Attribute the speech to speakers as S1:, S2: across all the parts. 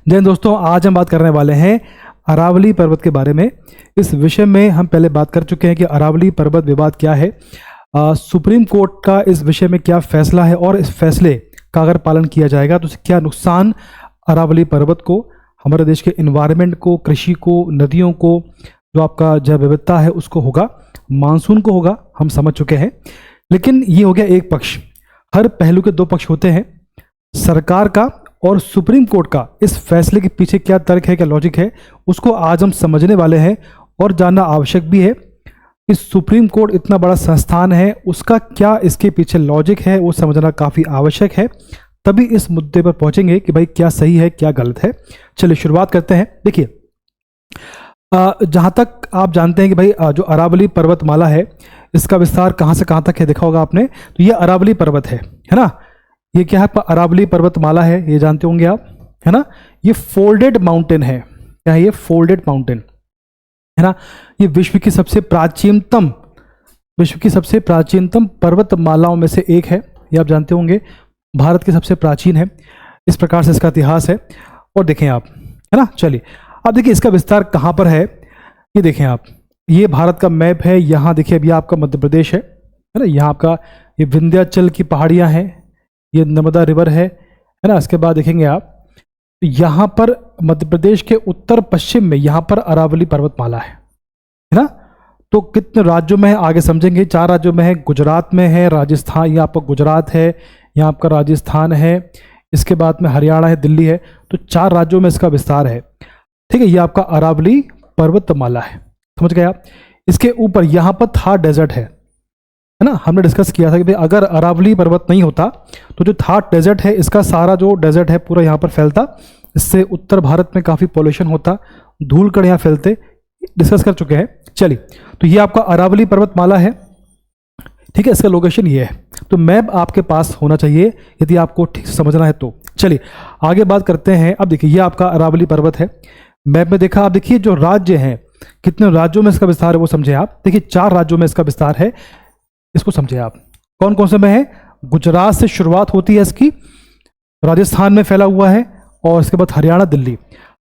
S1: जय हिंद दोस्तों, आज हम बात करने वाले हैं अरावली पर्वत के बारे में। इस विषय में हम पहले बात कर चुके हैं कि अरावली पर्वत विवाद क्या है, सुप्रीम कोर्ट का इस विषय में क्या फैसला है और इस फैसले का अगर पालन किया जाएगा तो क्या नुकसान अरावली पर्वत को, हमारे देश के इन्वायरमेंट को, कृषि को, नदियों को, जो आपका जैव विविधता है उसको होगा, मानसून को होगा, हम समझ चुके हैं। लेकिन ये हो गया एक पक्ष। हर पहलू के दो पक्ष होते हैं, सरकार का और सुप्रीम कोर्ट का। इस फैसले के पीछे क्या तर्क है, क्या लॉजिक है, उसको आज हम समझने वाले हैं और जानना आवश्यक भी है। इस सुप्रीम कोर्ट इतना बड़ा संस्थान है, उसका क्या इसके पीछे लॉजिक है वो समझना काफ़ी आवश्यक है। तभी इस मुद्दे पर पहुंचेंगे कि भाई क्या सही है क्या गलत है। चलिए शुरुआत करते हैं। देखिए, जहाँ तक आप जानते हैं कि भाई जो अरावली पर्वतमाला है इसका विस्तार कहाँ से कहाँ तक है, देखा होगा आपने। तो ये अरावली पर्वत है ना। ये क्या है, अरावली पर्वतमाला है, ये जानते होंगे आप, है ना। ये फोल्डेड माउंटेन है। क्या है ये? फोल्डेड माउंटेन है ना। ये विश्व की सबसे प्राचीनतम पर्वतमालाओं में से एक है, ये आप जानते होंगे। भारत की सबसे प्राचीन है, इस प्रकार से इसका इतिहास है। और देखें आप, है ना। चलिए अब देखिए इसका विस्तार कहाँ पर है, ये देखें आप। ये भारत का मैप है। यहाँ देखिए अभी आपका मध्य प्रदेश है ना। यहाँ आपका ये विंध्याचल की पहाड़ियाँ हैं, ये नर्मदा रिवर है ना। इसके बाद देखेंगे आप यहाँ पर मध्य प्रदेश के उत्तर पश्चिम में यहाँ पर अरावली पर्वतमाला है ना। तो कितने राज्यों में है आगे समझेंगे। 4 राज्यों में है। गुजरात में है, राजस्थान, यहाँ आपका गुजरात है, यहाँ आपका राजस्थान है, इसके बाद में हरियाणा है, दिल्ली है। तो 4 राज्यों में इसका विस्तार है। ठीक है, ये आपका अरावली पर्वतमाला है, समझ गए आप। इसके ऊपर यहाँ पर थार डेजर्ट है ना। हमने डिस्कस किया था कि भाई अगर अरावली पर्वत नहीं होता तो जो थार डेजर्ट है, इसका सारा जो डेजर्ट है पूरा यहाँ पर फैलता, इससे उत्तर भारत में काफ़ी पॉल्यूशन होता, धूल कण यहाँ फैलते, डिस्कस कर चुके हैं। चलिए, तो ये आपका अरावली पर्वतमाला है। ठीक है, इसका लोकेशन ये है। तो मैप आपके पास होना चाहिए यदि आपको ठीक से समझना है तो। चलिए आगे बात करते हैं। अब देखिए ये आपका अरावली पर्वत है। मैप में देखा आप, देखिए जो राज्य हैं, कितने राज्यों में इसका विस्तार है वो समझे आप। देखिए 4 राज्यों में इसका विस्तार है, इसको समझे आप। कौन कौन से में है? गुजरात से शुरुआत होती है इसकी, राजस्थान में फैला हुआ है, और इसके बाद हरियाणा, दिल्ली।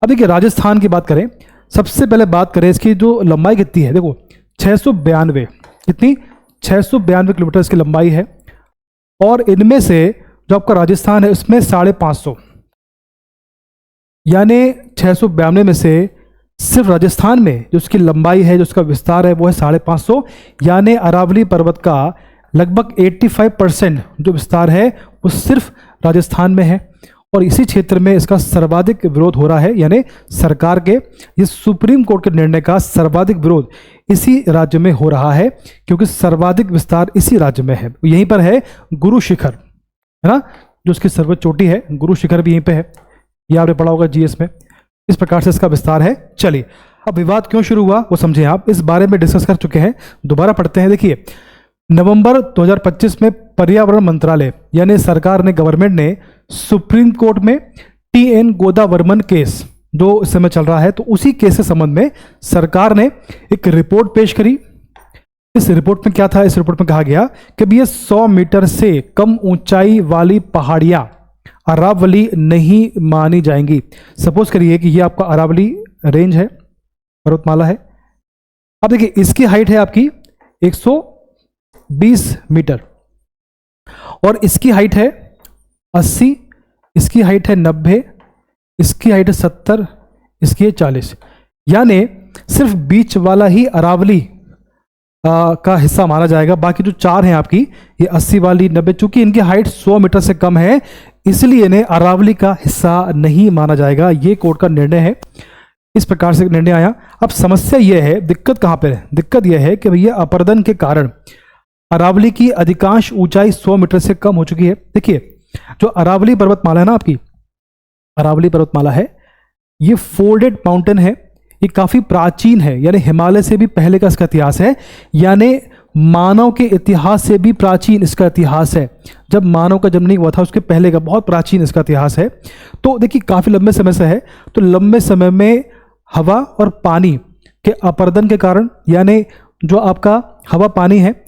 S1: अब देखिए राजस्थान की बात करें, सबसे पहले बात करें इसकी जो लंबाई कितनी है। देखो 692, कितनी? 692 किलोमीटर इसकी लंबाई है। और इनमें से जो आपका राजस्थान है उसमें 550, यानी 692 में से सिर्फ राजस्थान में जो उसकी लंबाई है, जो उसका विस्तार है, वो है 550। यानी अरावली पर्वत का लगभग 85% जो विस्तार है वो सिर्फ राजस्थान में है। और इसी क्षेत्र में इसका सर्वाधिक विरोध हो रहा है, यानी सरकार के, ये सुप्रीम कोर्ट के निर्णय का सर्वाधिक विरोध इसी राज्य में हो रहा है, क्योंकि सर्वाधिक विस्तार इसी राज्य में है। यहीं पर है गुरु शिखर, है ना, जो उसकी सर्वोच्च चोटी है, गुरु शिखर भी यहीं पे है। ये आपने पढ़ा होगा जीएस में। इस प्रकार से इसका विस्तार है। चलिए अब विवाद क्यों शुरू हुआ वो समझे आप, इस बारे में डिस्कस कर चुके हैं, दोबारा पढ़ते हैं। देखिए नवंबर 2025 में पर्यावरण मंत्रालय यानी सरकार ने, गवर्नमेंट ने सुप्रीम कोर्ट में TN गोदावर्मन केस जो इस समय चल रहा है, तो उसी केस के संबंध में सरकार ने एक रिपोर्ट पेश करी। इस रिपोर्ट में क्या था? इस रिपोर्ट में कहा गया कि ये 100 मीटर से कम ऊंचाई वाली पहाड़ियां अरावली नहीं मानी जाएंगी। सपोज करिए कि ये आपका अरावली रेंज है, पर्वतमाला है। अब देखिए इसकी हाइट है आपकी 120 मीटर, और इसकी हाइट है 80, इसकी हाइट है 90, इसकी हाइट है 70, इसकी है 40। यानी सिर्फ बीच वाला ही अरावली का हिस्सा माना जाएगा। बाकी जो 4 हैं आपकी, ये 80 वाली, 90, चूंकि इनकी हाइट 100 मीटर से कम है, इसलिए इन्हें अरावली का हिस्सा नहीं माना जाएगा। ये कोर्ट का निर्णय है, इस प्रकार से निर्णय आया। अब समस्या यह है, दिक्कत कहाँ पर है? दिक्कत यह है कि भैया अपरदन के कारण अरावली की अधिकांश ऊंचाई 100 मीटर से कम हो चुकी है। देखिए जो अरावली पर्वतमाला है ना, आपकी अरावली पर्वतमाला है, ये फोल्डेड माउंटेन है, ये काफ़ी प्राचीन है, यानी हिमालय से भी पहले का इसका इतिहास है, यानी मानव के इतिहास से भी प्राचीन इसका इतिहास है। जब मानव का जन्म नहीं हुआ था उसके पहले का बहुत प्राचीन इसका इतिहास है। तो देखिए काफ़ी लंबे समय से है। तो लंबे समय में हवा और पानी के अपरदन के कारण, यानी जो आपका हवा पानी है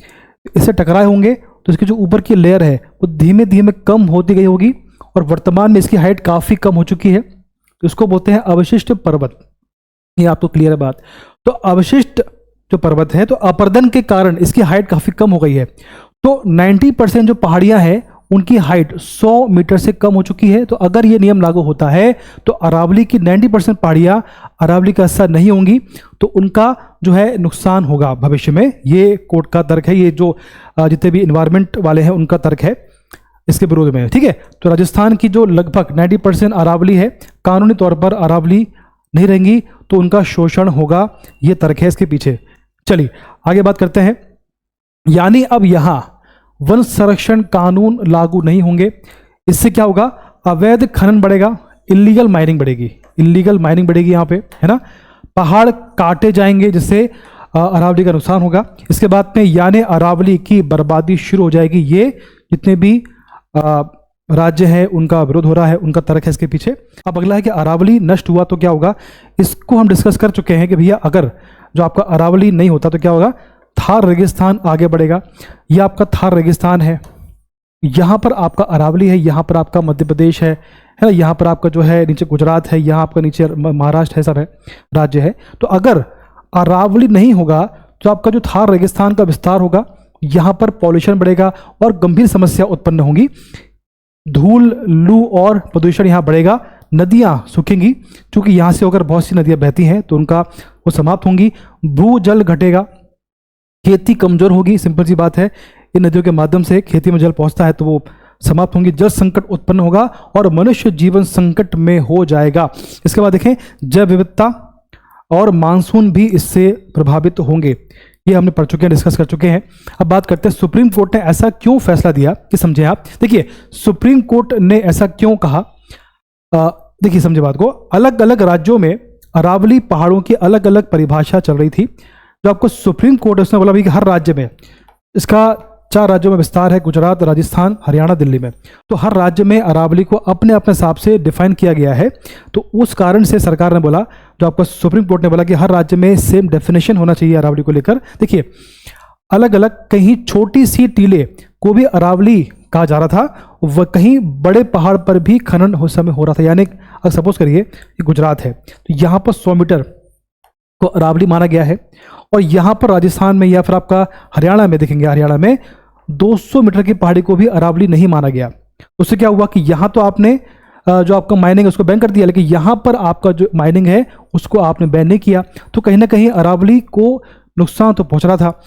S1: इससे टकराए होंगे, तो इसकी जो ऊपर की लेयर है वो धीमे धीमे कम होती गई होगी, और वर्तमान में इसकी हाइट काफ़ी कम हो चुकी है। तो इसको बोलते हैं अवशिष्ट पर्वत। ये आपको क्लियर है बात। तो अवशिष्ट जो पर्वत है, तो अपरदन के कारण इसकी हाइट काफी कम हो गई है। तो 90% जो पहाड़ियां हैं उनकी हाइट 100 मीटर से कम हो चुकी है। तो अगर ये नियम लागू होता है तो अरावली की 90% पहाड़ियां अरावली का हिस्सा नहीं होंगी, तो उनका जो है नुकसान होगा भविष्य में। ये कोर्ट का तर्क है, ये जो जितने भी इन्वायरमेंट वाले हैं उनका तर्क है इसके विरोध में, ठीक है। तो राजस्थान की जो लगभग 90% अरावली है, कानूनी तौर पर अरावली नहीं रहेंगी तो उनका शोषण होगा, ये तर्क है इसके पीछे। चलिए आगे बात करते हैं। यानी अब यहां वन संरक्षण कानून लागू नहीं होंगे। इससे क्या होगा, अवैध खनन बढ़ेगा, इलीगल माइनिंग बढ़ेगी, इलीगल माइनिंग बढ़ेगी यहाँ पे, है ना। पहाड़ काटे जाएंगे जिससे अरावली का नुकसान होगा। इसके बाद में यानी अरावली की बर्बादी शुरू हो जाएगी। ये जितने भी राज्य है उनका विरोध हो रहा है, उनका तर्क है इसके पीछे। अब अगला है कि अरावली नष्ट हुआ तो क्या होगा। इसको हम डिस्कस कर चुके हैं कि भैया अगर जो आपका अरावली नहीं होता तो क्या होगा, थार रेगिस्तान आगे बढ़ेगा। यह आपका थार रेगिस्तान है, यहाँ पर आपका अरावली है, यहाँ पर आपका मध्य प्रदेश है ना, यहाँ पर आपका जो है नीचे गुजरात है, यहाँ आपका नीचे महाराष्ट्र है, सब है, राज्य है। तो अगर अरावली नहीं होगा तो आपका जो थार रेगिस्तान का विस्तार होगा, यहाँ पर पॉल्यूशन बढ़ेगा और गंभीर समस्या उत्पन्न होंगी। धूल, लू और प्रदूषण यहाँ बढ़ेगा, नदियाँ सूखेंगी, क्योंकि यहाँ से होकर बहुत सी नदियाँ बहती हैं तो उनका वो समाप्त होंगी। भूजल घटेगा, खेती कमजोर होगी, सिंपल सी बात है, इन नदियों के माध्यम से खेती में जल पहुंचता है तो वो समाप्त होंगी। जल संकट उत्पन्न होगा और मनुष्य जीवन संकट में हो जाएगा। इसके बाद देखें, जैव विविधता और मानसून भी इससे प्रभावित होंगे। ये हमने पढ़ चुके हैं, डिस्कस कर चुके हैं। अब बात करते हैं सुप्रीम कोर्ट ने ऐसा क्यों फैसला दिया कि समझे आप। देखिए सुप्रीम कोर्ट ने ऐसा क्यों कहा, देखिए समझे बात को। अलग अलग राज्यों में अरावली पहाड़ों की अलग अलग परिभाषा चल रही थी। जो आपको सुप्रीम कोर्ट है उसने बोला भी कि हर राज्य में, इसका 4 राज्यों में विस्तार है, गुजरात, राजस्थान, हरियाणा, दिल्ली में। तो हर राज्य में अरावली को अपने अपने हिसाब से डिफाइन किया गया है। तो उस कारण से सरकार ने बोला, जो आपका सुप्रीम कोर्ट ने बोला कि हर राज्य में सेम डेफिनेशन होना चाहिए अरावली को लेकर। देखिए अलग अलग, कहीं छोटी सी टीले को भी अरावली कहा जा रहा था, वह कहीं बड़े पहाड़ पर भी खनन उस समय हो रहा था। यानी अगर सपोज करिए कि गुजरात है तो यहाँ पर 100 मीटर को अरावली माना गया है, और यहाँ पर राजस्थान में या फिर आपका हरियाणा में देखेंगे, हरियाणा में 200 मीटर की पहाड़ी को भी अरावली नहीं माना गया। उससे क्या हुआ कि यहाँ तो आपने जो आपका माइनिंग है उसको बैन कर दिया, लेकिन यहाँ पर आपका जो माइनिंग है उसको आपने बैन नहीं किया। तो कहीं ना कहीं अरावली को नुकसान तो पहुँच रहा था।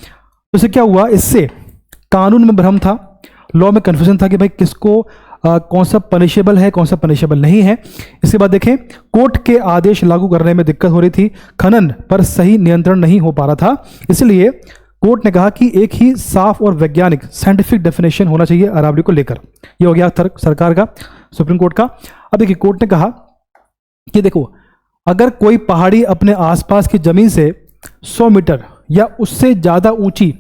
S1: उससे क्या हुआ, इससे कानून में भ्रम था, लॉ में कन्फ्यूजन था कि भाई किसको कौन सा पनिशेबल है, कौन सा पनिशेबल नहीं है। इसके बाद देखें, कोर्ट के आदेश लागू करने में दिक्कत हो रही थी, खनन पर सही नियंत्रण नहीं हो पा रहा था। इसलिए कोर्ट ने कहा कि एक ही साफ और वैज्ञानिक साइंटिफिक डेफिनेशन होना चाहिए अरावली को लेकर। ये हो गया तर्क सरकार का, सुप्रीम कोर्ट का। अब देखिए कोर्ट ने कहा कि देखो, अगर कोई पहाड़ी अपने आसपास की जमीन से 100 मीटर या उससे ज्यादा ऊंची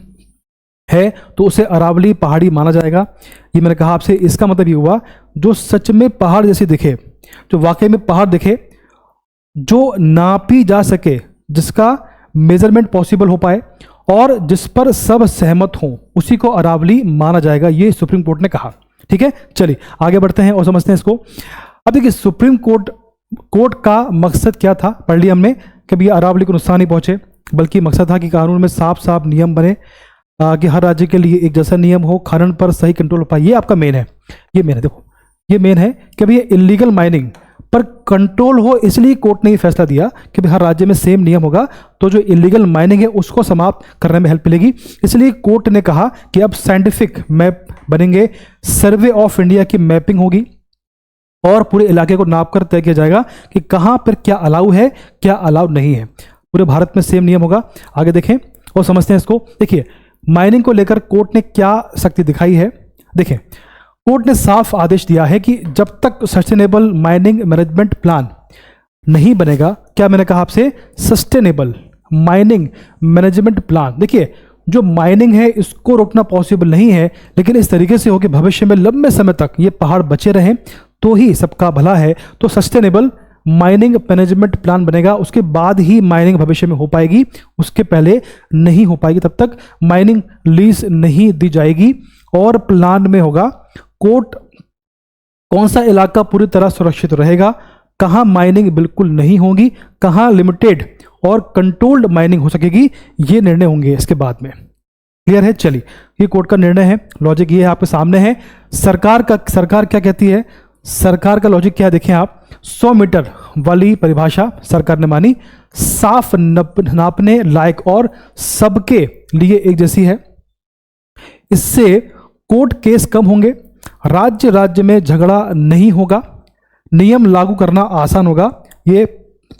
S1: है तो उसे अरावली पहाड़ी माना जाएगा। ये मैंने कहा आपसे, इसका मतलब ये हुआ जो सच में पहाड़ जैसे दिखे, जो वाकई में पहाड़ दिखे, जो नापी जा सके, जिसका मेजरमेंट पॉसिबल हो पाए और जिस पर सब सहमत हों, उसी को अरावली माना जाएगा। ये सुप्रीम कोर्ट ने कहा। ठीक है, चलिए आगे बढ़ते हैं और समझते हैं इसको। अब देखिए सुप्रीम कोर्ट का मकसद क्या था, पढ़ लिया हमने कि भैया अरावली को नुकसान नहीं पहुंचे, बल्कि मकसद था कि कानून में साफ साफ नियम बने कि हर राज्य के लिए एक जैसा नियम हो, खनन पर सही कंट्रोल हो पाए। ये आपका मेन है, ये मेन है। देखो ये मेन है कि भैया इलीगल माइनिंग पर कंट्रोल हो, इसलिए कोर्ट ने ये फैसला दिया कि हर राज्य में सेम नियम होगा, तो जो इलीगल माइनिंग है उसको समाप्त करने में हेल्प मिलेगी। इसलिए कोर्ट ने कहा कि अब साइंटिफिक मैप बनेंगे, सर्वे ऑफ इंडिया की मैपिंग होगी और पूरे इलाके को नाप कर तय किया जाएगा कि कहां पर क्या अलाउ है, क्या अलाउ नहीं है। पूरे भारत में सेम नियम होगा। आगे देखें और समझते हैं इसको। देखिए माइनिंग को लेकर कोर्ट ने क्या सख्ती दिखाई है। देखिए कोर्ट ने साफ आदेश दिया है कि जब तक सस्टेनेबल माइनिंग मैनेजमेंट प्लान नहीं बनेगा, क्या मैंने कहा आपसे, सस्टेनेबल माइनिंग मैनेजमेंट प्लान। देखिए जो माइनिंग है इसको रोकना पॉसिबल नहीं है, लेकिन इस तरीके से हो कि भविष्य में लंबे समय तक ये पहाड़ बचे रहें तो ही सबका भला है। तो सस्टेनेबल माइनिंग मैनेजमेंट प्लान बनेगा, उसके बाद ही माइनिंग भविष्य में हो पाएगी, उसके पहले नहीं हो पाएगी। तब तक माइनिंग लीज नहीं दी जाएगी। और प्लान में होगा कोर्ट कौन सा इलाका पूरी तरह सुरक्षित रहेगा, कहाँ माइनिंग बिल्कुल नहीं होगी, कहाँ लिमिटेड और कंट्रोल्ड माइनिंग हो सकेगी, ये निर्णय होंगे इसके बाद में। क्लियर है? चलिए, ये कोर्ट का निर्णय है, लॉजिक ये है आपके सामने है। सरकार क्या कहती है, सरकार का लॉजिक क्या है, देखें आप। 100 मीटर वाली परिभाषा सरकार ने मानी, साफ नापने लायक और सबके लिए एक जैसी है। इससे कोर्ट केस कम होंगे, राज्य राज्य में झगड़ा नहीं होगा, नियम लागू करना आसान होगा। ये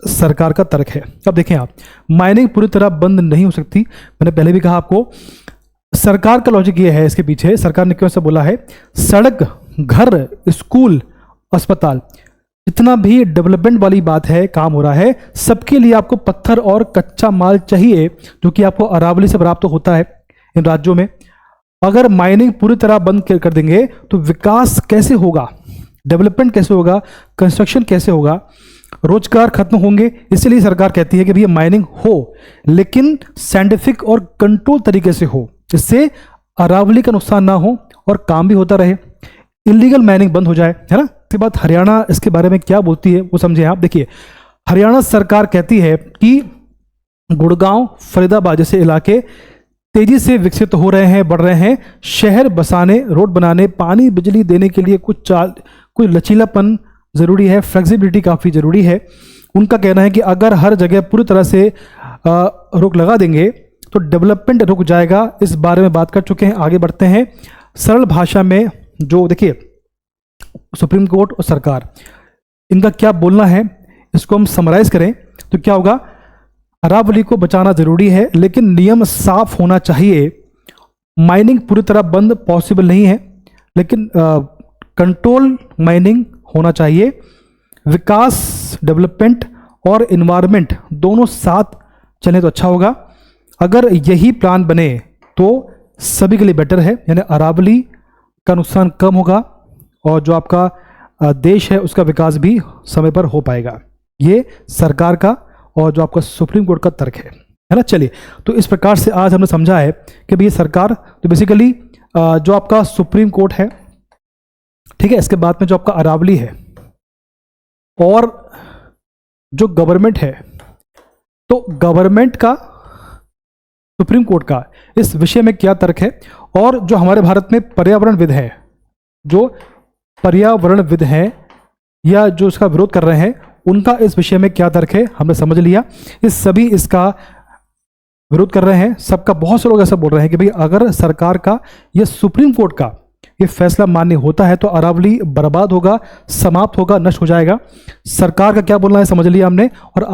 S1: सरकार का तर्क है। अब देखें आप, माइनिंग पूरी तरह बंद नहीं हो सकती, मैंने पहले भी कहा आपको। सरकार का लॉजिक ये है, इसके पीछे सरकार ने क्यों से बोला है, सड़क, घर, स्कूल, अस्पताल, जितना भी डेवलपमेंट वाली बात है, काम हो रहा है, सबके लिए आपको पत्थर और कच्चा माल चाहिए, जो कि आपको अरावली से प्राप्त होता है इन राज्यों में। अगर माइनिंग पूरी तरह बंद कर देंगे तो विकास कैसे होगा, डेवलपमेंट कैसे होगा, कंस्ट्रक्शन कैसे होगा, रोजगार खत्म होंगे। इसलिए सरकार कहती है कि भैया माइनिंग हो, लेकिन साइंटिफिक और कंट्रोल तरीके से हो, जिससे अरावली का नुकसान ना हो और काम भी होता रहे, इलीगल माइनिंग बंद हो जाए, है ना। इसके बाद हरियाणा इसके बारे में क्या बोलती है वो समझे आप। देखिए, हरियाणा सरकार कहती है कि गुड़गांव, फरीदाबाद जैसे इलाके तेजी से विकसित हो रहे हैं, बढ़ रहे हैं। शहर बसाने, रोड बनाने, पानी बिजली देने के लिए कोई लचीलापन ज़रूरी है, फ्लेक्सिबिलिटी काफ़ी ज़रूरी है। उनका कहना है कि अगर हर जगह पूरी तरह से रोक लगा देंगे तो डेवलपमेंट रुक जाएगा। इस बारे में बात कर चुके हैं, आगे बढ़ते हैं। सरल भाषा में जो देखिए, सुप्रीम कोर्ट और सरकार, इनका क्या बोलना है, इसको हम समराइज करें तो क्या होगा, अरावली को बचाना ज़रूरी है, लेकिन नियम साफ होना चाहिए। माइनिंग पूरी तरह बंद पॉसिबल नहीं है, लेकिन कंट्रोल माइनिंग होना चाहिए। विकास, डेवलपमेंट और इन्वायरमेंट दोनों साथ चलें तो अच्छा होगा। अगर यही प्लान बने तो सभी के लिए बेटर है, यानी अरावली का नुकसान कम होगा और जो आपका देश है उसका विकास भी समय पर हो पाएगा। ये सरकार का और जो आपका सुप्रीम कोर्ट का तर्क है ना। चलिए, तो इस प्रकार से आज हमने समझा है कि भाई सरकार तो बेसिकली जो आपका सुप्रीम कोर्ट है, ठीक है, इसके बाद में जो आपका अरावली है और जो गवर्नमेंट है, तो गवर्नमेंट का, सुप्रीम कोर्ट का इस विषय में क्या तर्क है, और जो हमारे भारत में पर्यावरणविद है, जो पर्यावरणविद हैं या जो इसका विरोध कर रहे हैं, उनका इस विषय में क्या तर्क है हमने समझ लिया। इस सभी इसका विरोध कर रहे हैं, सबका बहुत से लोग ऐसा बोल रहे हैं कि भाई अगर सरकार का या सुप्रीम कोर्ट का ये फैसला मान्य होता है तो अरावली बर्बाद होगा, समाप्त होगा, नष्ट हो जाएगा। सरकार का क्या बोलना है समझ लिया हमने, और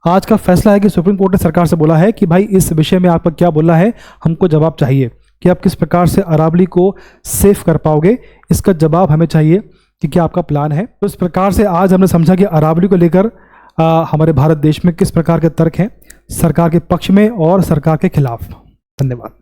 S1: आज का फैसला है कि सुप्रीम कोर्ट ने सरकार से बोला है कि भाई इस विषय में आपका क्या बोलना है, हमको जवाब चाहिए कि आप किस प्रकार से अरावली को सेफ कर पाओगे, इसका जवाब हमें चाहिए कि क्या आपका प्लान है। तो इस प्रकार से आज हमने समझा कि अरावली को लेकर हमारे भारत देश में किस प्रकार के तर्क हैं, सरकार के पक्ष में और सरकार के खिलाफ। धन्यवाद।